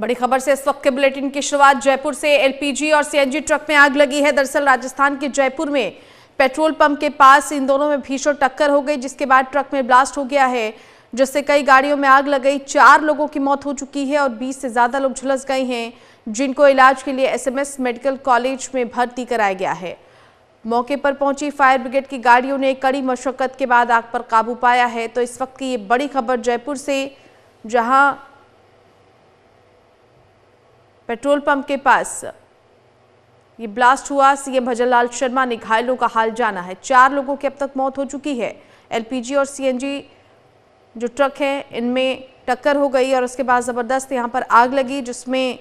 बड़ी खबर से इस वक्त के बुलेटिन की शुरुआत जयपुर से। एलपीजी और सीएनजी ट्रक में आग लगी है। दरअसल राजस्थान के जयपुर में पेट्रोल पंप के पास इन दोनों में भीषण टक्कर हो गई, जिसके बाद ट्रक में ब्लास्ट हो गया है, जिससे कई गाड़ियों में आग लग गई। 4 लोगों की मौत हो चुकी है और 20 से ज्यादा लोग झुलस गए हैं, जिनको इलाज के लिए एसएमएस मेडिकल कॉलेज में भर्ती कराया गया है। मौके पर पहुंची फायर ब्रिगेड की गाड़ियों ने कड़ी मशक्कत के बाद आग पर काबू पाया है। तो इस वक्त की ये बड़ी खबर जयपुर से, जहां पेट्रोल पंप के पास ये ब्लास्ट हुआ। सीएम भजनलाल शर्मा ने घायलों का हाल जाना है। 4 लोगों की अब तक मौत हो चुकी है। एलपीजी और सीएनजी जो ट्रक है, इनमें टक्कर हो गई और उसके बाद जबरदस्त यहां पर आग लगी, जिसमें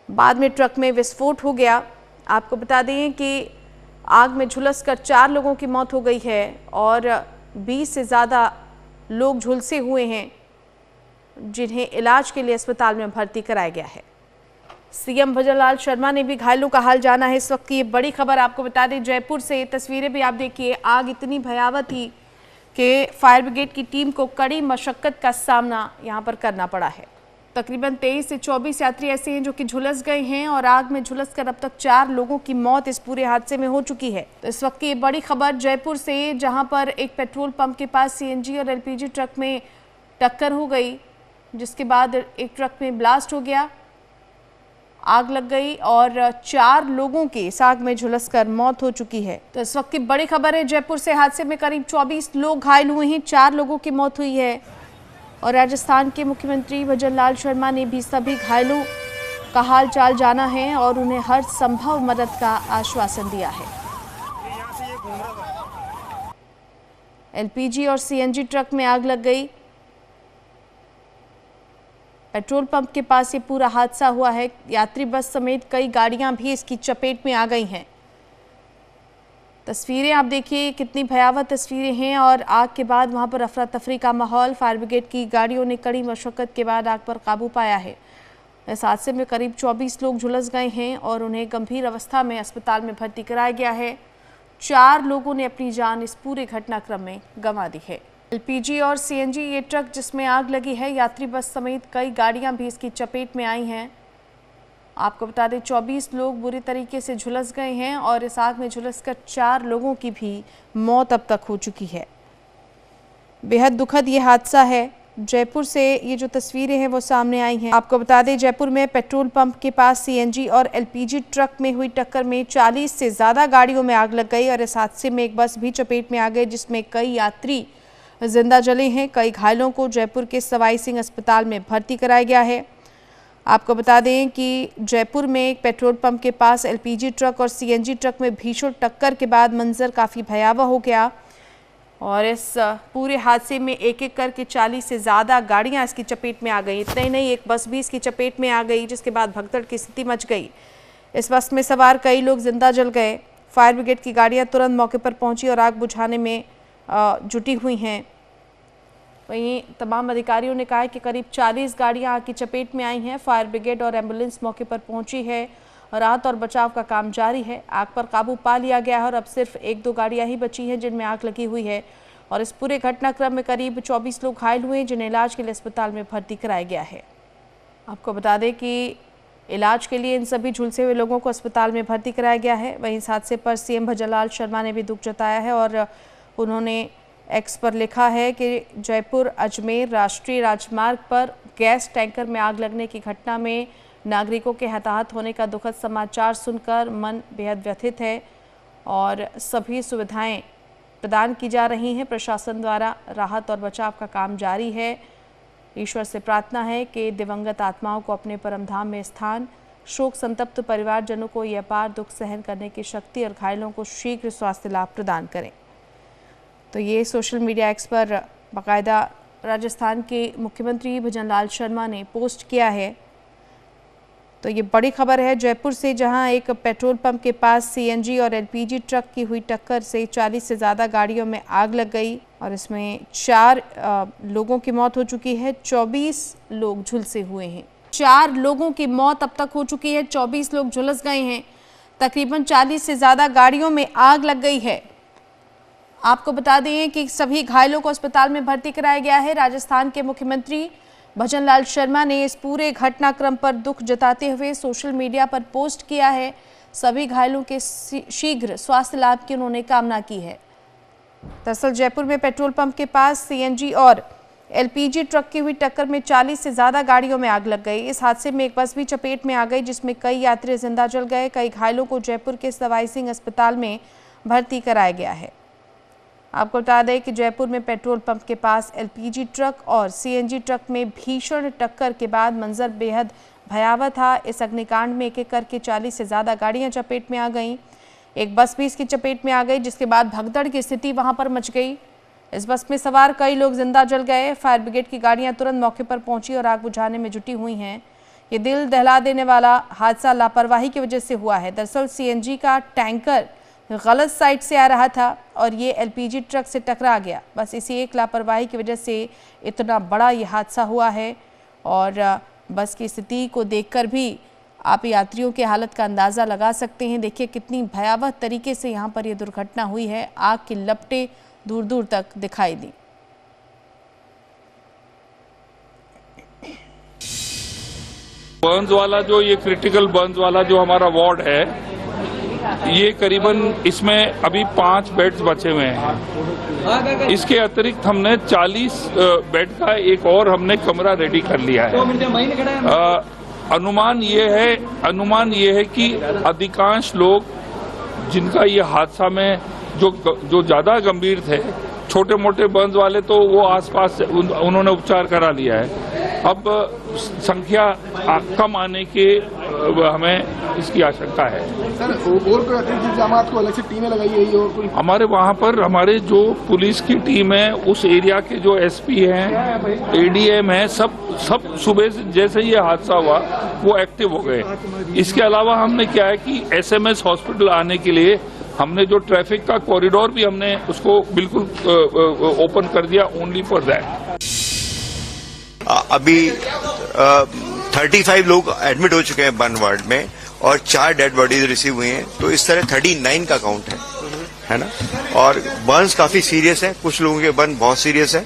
बाद में ट्रक में विस्फोट हो गया। आपको बता दें कि आग में झुलसकर 4 लोगों की मौत हो गई है और 20 से ज़्यादा लोग झुलसे हुए हैं, जिन्हें इलाज के लिए अस्पताल में भर्ती कराया गया है। सीएम भजनलाल शर्मा ने भी घायलों का हाल जाना है। इस वक्त की ये बड़ी खबर आपको बता दें जयपुर से। तस्वीरें भी आप देखिए। आग इतनी भयावह थी कि फायर ब्रिगेड की टीम को कड़ी मशक्कत का सामना यहां पर करना पड़ा है। तकरीबन 23 से 24 यात्री ऐसे हैं जो कि झुलस गए हैं और आग में झुलसकर अब तक 4 लोगों की मौत इस पूरे हादसे में हो चुकी है। तो इस वक्त की ये बड़ी खबर जयपुर से, जहां पर एक पेट्रोल पंप के पास सीएनजी और एलपीजी ट्रक में टक्कर हो गई, जिसके बाद एक ट्रक में ब्लास्ट हो गया, आग लग गई और 4 लोगों की इस आग में झुलसकर मौत हो चुकी है। तो इस वक्त की बड़ी खबर है जयपुर से। हादसे में करीब 24 लोग घायल हुए हैं, 4 लोगों की मौत हुई है और राजस्थान के मुख्यमंत्री भजनलाल शर्मा ने भी सभी घायलों का हाल चाल जाना है और उन्हें हर संभव मदद का आश्वासन दिया है। एलपीजी और सीएनजी ट्रक में आग लग गई। पेट्रोल पंप के पास ये पूरा हादसा हुआ है। यात्री बस समेत कई गाड़ियां भी इसकी चपेट में आ गई हैं। तस्वीरें आप देखिए, कितनी भयावह तस्वीरें हैं और आग के बाद वहां पर अफरा तफरी का माहौल। फायर ब्रिगेड की गाड़ियों ने कड़ी मशक्कत के बाद आग पर काबू पाया है। इस हादसे में करीब 24 लोग झुलस गए हैं और उन्हें गंभीर अवस्था में अस्पताल में भर्ती कराया गया है। 4 लोगों ने अपनी जान इस पूरे घटनाक्रम में गंवा दी है। एलपीजी और सीएनजी ये ट्रक जिसमें आग लगी है, यात्री बस समेत कई गाड़ियां भी इसकी चपेट में आई हैं। आपको बता दें 24 लोग बुरी तरीके से झुलस गए हैं और इस आग में झुलसकर 4 लोगों की भी मौत अब तक हो चुकी है। बेहद दुखद ये हादसा है। जयपुर से ये जो तस्वीरें हैं वो सामने आई हैं। आपको बता दें जयपुर में पेट्रोल पंप के पास सीएनजी और एलपीजी ट्रक में हुई टक्कर में 40 से ज़्यादा गाड़ियों में आग लग गई और इस हादसे में एक बस भी चपेट में आ गई, जिसमें कई यात्री जिंदा जले हैं। कई घायलों को जयपुर के सवाई सिंह अस्पताल में भर्ती कराया गया है। आपको बता दें कि जयपुर में एक पेट्रोल पंप के पास एलपीजी ट्रक और सीएनजी ट्रक में भीषण टक्कर के बाद मंजर काफ़ी भयावह हो गया और इस पूरे हादसे में एक एक करके 40 से ज़्यादा गाड़ियां इसकी चपेट में आ गई। इतना ही नहीं, एक बस भी इसकी चपेट में आ गई, जिसके बाद भगदड़ की स्थिति मच गई। इस बस में सवार कई लोग जिंदा जल गए। फायर ब्रिगेड की गाड़ियाँ तुरंत मौके पर पहुँची और आग बुझाने में जुटी हुई हैं। वहीं तमाम अधिकारियों ने कहा है कि करीब 40 गाड़ियां आग की चपेट में आई हैं। फायर ब्रिगेड और एम्बुलेंस मौके पर पहुंची है और राहत और बचाव का काम जारी है। आग पर काबू पा लिया गया है और अब सिर्फ 1-2 गाड़ियां ही बची हैं जिनमें आग लगी हुई है और इस पूरे घटनाक्रम में करीब 24 लोग घायल हुए हैं, जिन्हें इलाज के लिए अस्पताल में भर्ती कराया गया है। आपको बता दें कि इलाज के लिए इन सभी झुलसे हुए लोगों को अस्पताल में भर्ती कराया गया है। वहीं इस हादसे पर सीएम भजनलाल शर्मा ने भी दुख जताया है और उन्होंने एक्स पर लिखा है कि जयपुर अजमेर राष्ट्रीय राजमार्ग पर गैस टैंकर में आग लगने की घटना में नागरिकों के हताहत होने का दुखद समाचार सुनकर मन बेहद व्यथित है और सभी सुविधाएं प्रदान की जा रही हैं। प्रशासन द्वारा राहत और बचाव का काम जारी है। ईश्वर से प्रार्थना है कि दिवंगत आत्माओं को अपने परम धाम में स्थान, शोक संतप्त परिवारजनों को ये अपार दुख सहन करने की शक्ति और घायलों को शीघ्र स्वास्थ्य लाभ प्रदान करें। तो ये सोशल मीडिया एक्स पर बाकायदा राजस्थान के मुख्यमंत्री भजनलाल शर्मा ने पोस्ट किया है। तो ये बड़ी खबर है जयपुर से, जहां एक पेट्रोल पंप के पास सीएनजी और एलपीजी ट्रक की हुई टक्कर से 40 से ज़्यादा गाड़ियों में आग लग गई और इसमें 4 लोगों की मौत हो चुकी है, 24 लोग झुलसे हुए हैं। 4 लोगों की मौत अब तक हो चुकी है, 24 लोग झुलस गए हैं। तकरीबन 40 से ज़्यादा गाड़ियों में आग लग गई है। आपको बता दें कि सभी घायलों को अस्पताल में भर्ती कराया गया है। राजस्थान के मुख्यमंत्री भजनलाल शर्मा ने इस पूरे घटनाक्रम पर दुख जताते हुए सोशल मीडिया पर पोस्ट किया है। सभी घायलों के शीघ्र स्वास्थ्य लाभ की उन्होंने कामना की है। दरअसल जयपुर में पेट्रोल पंप के पास सीएनजी और एलपीजी ट्रक की हुई टक्कर में 40 से ज्यादा गाड़ियों में आग लग गई। इस हादसे में एक बस भी चपेट में आ गई, जिसमें कई यात्री जिंदा जल गए। कई घायलों को जयपुर के सवाई सिंह अस्पताल में भर्ती कराया गया है। आपको बता दें कि जयपुर में पेट्रोल पंप के पास एलपीजी ट्रक और सीएनजी ट्रक में भीषण टक्कर के बाद मंजर बेहद भयावह था। इस अग्निकांड में एक-एक करके 40 से ज्यादा गाड़ियां चपेट में आ गईं। एक बस भी इसकी चपेट में आ गई, जिसके बाद भगदड़ की स्थिति वहां पर मच गई। इस बस में सवार कई लोग जिंदा जल गए। फायर ब्रिगेड की गाड़ियां तुरंत मौके पर पहुंची और आग बुझाने में जुटी हुई हैं। ये दिल दहला देने वाला हादसा लापरवाही की वजह से हुआ है। दरअसल सीएनजी का टैंकर गलत साइड से आ रहा था और ये एलपीजी ट्रक से टकरा गया। बस इसी एक लापरवाही की वजह से इतना बड़ा ये हादसा हुआ है। और बस की स्थिति को देखकर भी आप यात्रियों की हालत का अंदाज़ा लगा सकते हैं। देखिए कितनी भयावह तरीके से यहाँ पर यह दुर्घटना हुई है। आग की लपटें दूर दूर तक दिखाई दी। बर्न्स वाला जो ये क्रिटिकल बर्न्स वाला जो हमारा वार्ड है, ये करीबन इसमें अभी 5 बेड्स बचे हुए हैं। इसके अतिरिक्त हमने 40 बेड का एक और हमने कमरा रेडी कर लिया है। अनुमान ये है कि अधिकांश लोग जिनका ये हादसा में जो ज्यादा गंभीर थे, छोटे मोटे बर्न्स वाले तो वो आसपास उन्होंने उपचार करा लिया है। अब संख्या कम आने के हमें इसकी आशंका है। सर और कोई अतिरिक्त इंतजाम को अलग से टीमें लगाई गई और कोई? हमारे वहाँ पर हमारे जो पुलिस की टीम है, उस एरिया के जो एसपी हैं, एडीएम हैं, सब सुबह से जैसे ये हादसा हुआ वो एक्टिव हो गए। इसके अलावा हमने क्या है कि एसएमएस हॉस्पिटल आने के लिए हमने जो ट्रैफिक का कॉरिडोर भी हमने उसको बिल्कुल ओपन कर दिया, ओनली फॉर दैट। अभी 35 लोग एडमिट हो चुके हैं बर्न वार्ड में और 4 डेड बॉडीज रिसीव हुई हैं, तो इस तरह 39 का काउंट है ना। और बर्न्स काफी सीरियस है, कुछ लोगों के बर्न बहुत सीरियस है।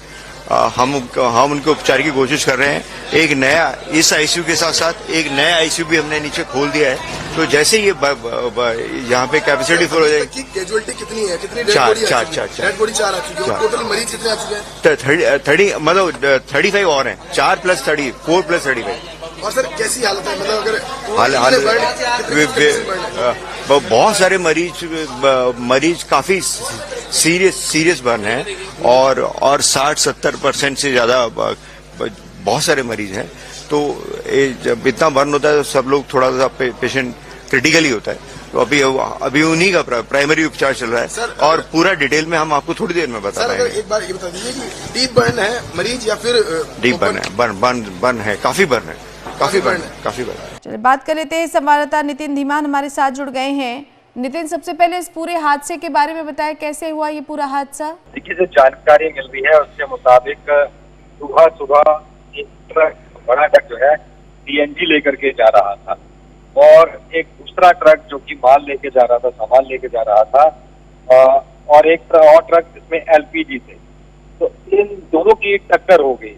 हम उनके उपचार की कोशिश कर रहे हैं। एक नया इस आईसीयू के साथ साथ एक नया आईसीयू भी हमने नीचे खोल दिया है, तो जैसे ये यहाँ पे कैपेसिटी फुल हो जाएगी। कैजुअलिटी कितनी है? कितनी डेड बॉडी आ चुकी है? टोटल मरीज कितने आ चुके हैं? 30 मतलब 35 और हैं, 4 + 30, 4 + 35। और सर कैसी हालत है? मतलब अगर बहुत सारे मरीज काफी सीरियस बर्न है और 60-70% से ज्यादा बहुत सारे मरीज हैं। तो जब इतना बर्न होता है तो सब लोग थोड़ा सा पेशेंट क्रिटिकली होता है। तो अभी उन्हीं का प्राइमरी उपचार चल रहा है और पूरा डिटेल में हम आपको थोड़ी देर में बता रहे हैं। एक बार ये बता दीजिए कि डीप बर्न है मरीज या फिर डीप बर्न है? बर्न है, काफी बर्न है। चलिए बात कर लेते हैं। संवाददाता नितिन धीमान हमारे साथ जुड़ गए हैं। नितिन, सबसे पहले इस पूरे हादसे के बारे में बताएं, कैसे हुआ ये पूरा हादसा? देखिए, जो जानकारी मिल रही है उसके मुताबिक सुबह एक ट्रक, बड़ा ट्रक जो है सीएनजी लेकर के जा रहा था और एक दूसरा ट्रक जो कि माल लेके जा रहा था, सामान लेके जा रहा था, और एक और ट्रक जिसमें एलपीजी थे। तो इन दोनों की टक्कर हो गई।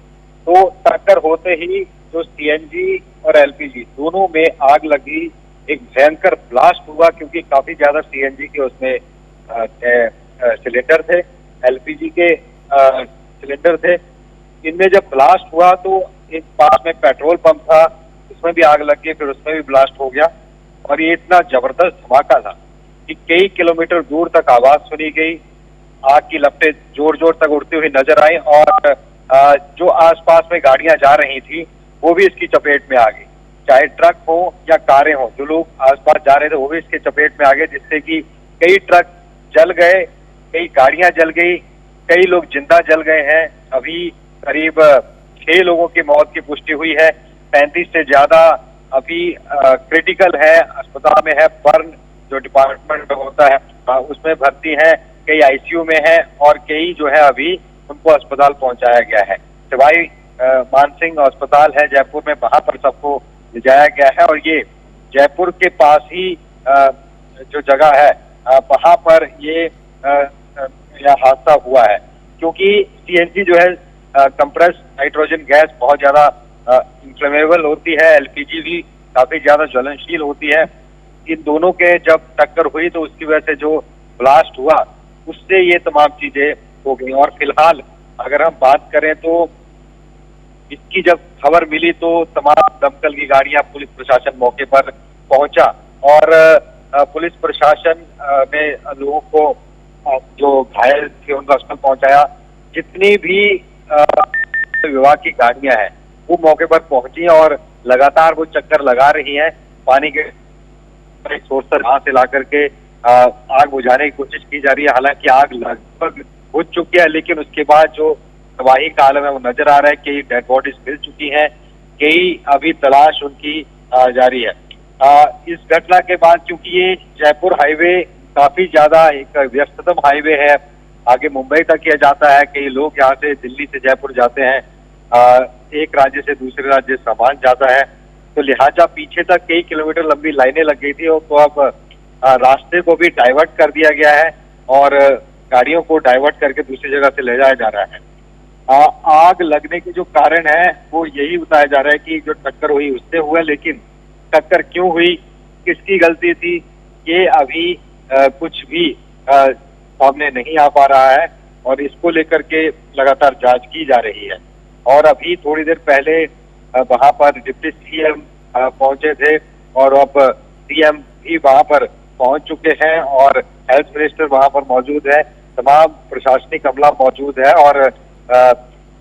तो टक्कर होते ही जो सीएनजी और एलपीजी दोनों में आग लगी। एक भयंकर ब्लास्ट हुआ क्योंकि काफी ज्यादा सीएनजी के उसमें सिलेंडर थे, एलपीजी के सिलेंडर थे। इनमें जब ब्लास्ट हुआ तो एक पास में पेट्रोल पंप था, उसमें भी आग लग गई, फिर उसमें भी ब्लास्ट हो गया। और ये इतना जबरदस्त धमाका था कि कई किलोमीटर दूर तक आवाज सुनी गई। आग की लपटें जोर जोर तक उड़ती हुई नजर आई और जो आसपास में गाड़ियां जा रही थी वो भी इसकी चपेट में आ गई। चाहे ट्रक हो या कारें हो, जो लोग आसपास जा रहे थे वो भी इसके चपेट में आ गए, जिससे कि कई ट्रक जल गए, कई गाड़ियां जल गई, कई लोग जिंदा जल गए हैं। अभी करीब 6 लोगों की मौत की पुष्टि हुई है। 35 से ज्यादा अभी क्रिटिकल है, अस्पताल में है। बर्न जो डिपार्टमेंट होता है उसमें भर्ती है, कई आईसीयू में है और कई जो है अभी उनको अस्पताल पहुंचाया गया है। सवाई मानसिंह अस्पताल है जयपुर में, वहां पर सबको ले जाया गया है। और ये जयपुर के पास ही जो जगह है वहां पर ये हादसा हुआ है, क्योंकि सीएनजी जो है कंप्रेस नाइट्रोजन गैस बहुत ज्यादा इंफ्लेमेबल होती है, एलपीजी भी काफी ज्यादा ज्वलनशील होती है। इन दोनों के जब टक्कर हुई तो उसकी वजह से जो ब्लास्ट हुआ उससे ये तमाम चीजें हो गई। और फिलहाल अगर हम बात करें तो इसकी जब खबर मिली तो तमाम दमकल की गाड़ियां, पुलिस प्रशासन मौके पर पहुंचा और पुलिस प्रशासन ने लोगों को जो घायल थे उनको अस्पताल पहुंचाया। जितनी भी विभाग की गाड़ियां हैं वो मौके पर पहुंची और लगातार वो चक्कर लगा रही हैं। पानी के सोर्स से वहां से ला करके आग बुझाने की कोशिश की जा रही है। हालांकि आग लगभग बुझ चुकी है, लेकिन उसके बाद जो तबाही का आलम है वो नजर आ रहा है। कई डेड बॉडीज मिल चुकी हैं, कई अभी तलाश उनकी जारी है। इस घटना के बाद क्योंकि ये जयपुर हाईवे काफी ज्यादा एक व्यस्ततम हाईवे है, आगे मुंबई तक किया जाता है, कई लोग यहाँ से दिल्ली से जयपुर जाते हैं, एक राज्य से दूसरे राज्य सामान जाता है, तो लिहाजा पीछे तक कई किलोमीटर लंबी लाइनें लग गई थी। तो अब रास्ते को भी डाइवर्ट कर दिया गया है और गाड़ियों को डाइवर्ट करके दूसरी जगह से ले जाया जा रहा है। आग लगने के जो कारण है वो यही बताया जा रहा है कि जो टक्कर हुई उससे हुआ, लेकिन टक्कर क्यों हुई, किसकी गलती थी, ये अभी कुछ भी सामने नहीं आ पा रहा है और इसको लेकर के लगातार जांच की जा रही है। और अभी थोड़ी देर पहले वहां पर डिप्टी सीएम पहुंचे थे और अब सीएम भी वहां पर पहुंच चुके हैं और हेल्थ मिनिस्टर वहां पर मौजूद है, तमाम प्रशासनिक अमला मौजूद है और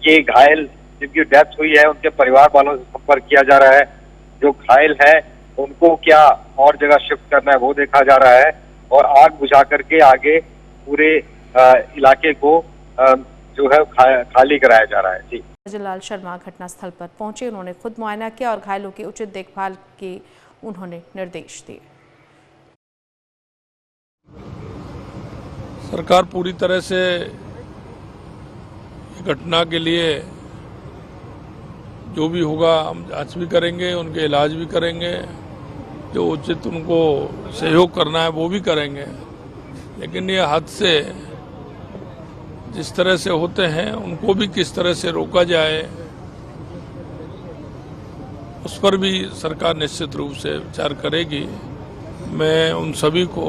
ये घायल जिनकी डेथ हुई है उनके परिवार वालों से संपर्क किया जा रहा है। जो घायल है उनको क्या और जगह शिफ्ट करना है वो देखा जा रहा है और आग बुझा करके आगे पूरे इलाके को जो है खाली कराया जा रहा है। जी, जलाल शर्मा घटनास्थल पर पहुंचे, उन्होंने खुद मुआयना किया और घायलों की उचित देखभाल के उन्होंने निर्देश दिए। सरकार पूरी तरह से घटना के लिए जो भी होगा हम जांच भी करेंगे, उनके इलाज भी करेंगे, जो उचित उनको सहयोग करना है वो भी करेंगे। लेकिन ये हादसे जिस तरह से होते हैं उनको भी किस तरह से रोका जाए उस पर भी सरकार निश्चित रूप से विचार करेगी। मैं उन सभी को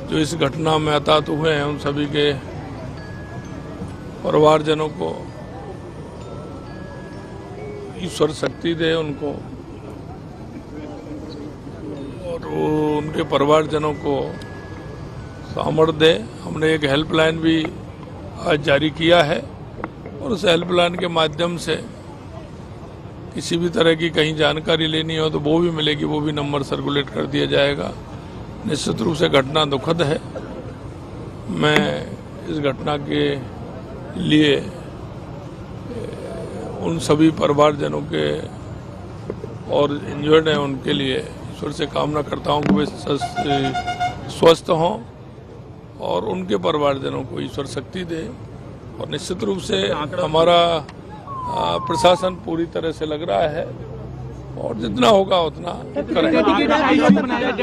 जो इस घटना में हताहत हुए हैं उन सभी के परिवारजनों को ईश्वर शक्ति दे उनको और उनके परिवारजनों को सामर्थ्य दे। हमने एक हेल्पलाइन भी आज जारी किया है और उस हेल्पलाइन के माध्यम से किसी भी तरह की कहीं जानकारी लेनी हो तो वो भी मिलेगी, वो भी नंबर सर्कुलेट कर दिया जाएगा। निश्चित रूप से घटना दुखद है। मैं इस घटना के लिए उन सभी परिवारजनों के और इंजर्ड हैं उनके लिए ईश्वर से कामना करता हूं कि वे स्वस्थ हों और उनके परिवारजनों को ईश्वर शक्ति दे। और निश्चित रूप से हमारा प्रशासन पूरी तरह से लग रहा है और जितना होगा उतना करेंगे।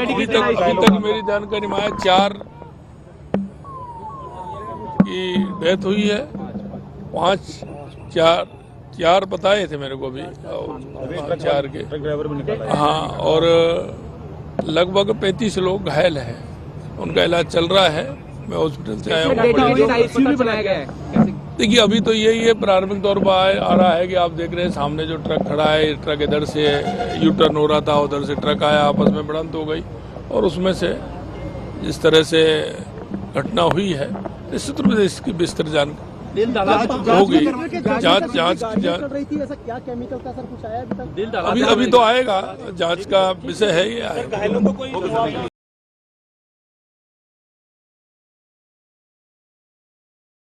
अभी तक मेरी जानकारी में 4 की डेथ हुई है, 4 बताए थे मेरे को अभी 4 के। हाँ, और लगभग 35 लोग घायल हैं, उनका इलाज चल रहा है। मैं हॉस्पिटल से आया हूँ। देखिए अभी तो यही है, प्रारंभिक तौर पर आ रहा है कि आप देख रहे हैं सामने जो ट्रक खड़ा है, ट्रक इधर से यू टर्न हो रहा था, उधर से ट्रक आया, आपस में भिड़ंत हो गई और उसमें से जिस तरह से घटना हुई है निश्चित रूप से इसकी विस्तृत जानकारी होगी। जांच अभी तो आएगा, जांच का विषय है ये आएगा।